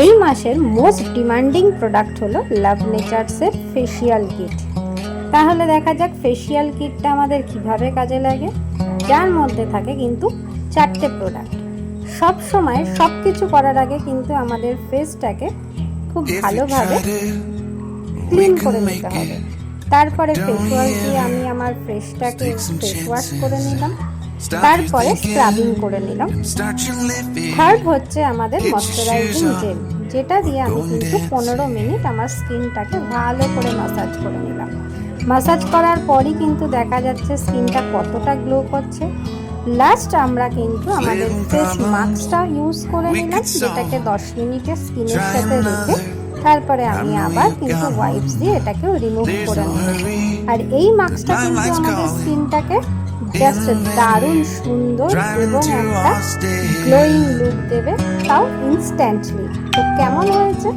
এই মাসের most demanding product হলো লাভ নেচার্সের ফেসিয়াল কিট। তাহলে দেখা যাক ফেসিয়াল কিটটা আমাদের কিভাবে কাজে লাগে, যার মধ্যে থাকে কিন্তু 4টে প্রোডাক্ট। সব সময় সব কিছু করার আগে কিন্তু আমাদের ফেসটাকে খুব ভালোভাবে ক্লিন করে নিতে হবে। তারপরে ফেস ওয়াশ দিয়ে আমি আমার ফেসটাকে ফেস ওয়াশ করে নিলাম, তারপরে স্ক্রাবিং করে নিলাম। থার্ড হচ্ছে আমাদের ময়শ্চারাইজিং জেল, যেটা দিয়ে আমি কিন্তু 15 মিনিট আমার স্কিনটাকে ভালো করে ম্যাসাজ করে নিলাম। ম্যাসাজ করার পরই কিন্তু দেখা যাচ্ছে স্কিনটা কতটা গ্লো করছে। লাস্ট আমরা কিন্তু আমাদের ফেস মাস্কটা ইউজ করে নিলাম, যেটাকে 10 মিনিটের স্কিনের সাথে রেখে তারপরে আমি আবার কিন্তু ওয়াইপস দিয়ে এটাকে রিমুভ করে নেব। আর এই মাস্কটা কিন্তু আমাদের স্কিনটাকে জাস্ট দারুণ সুন্দর এবং একটা গ্লোয়িং লুক দেবে, তাও ইনস্ট্যান্টলি। তো কেমন হয়েছে?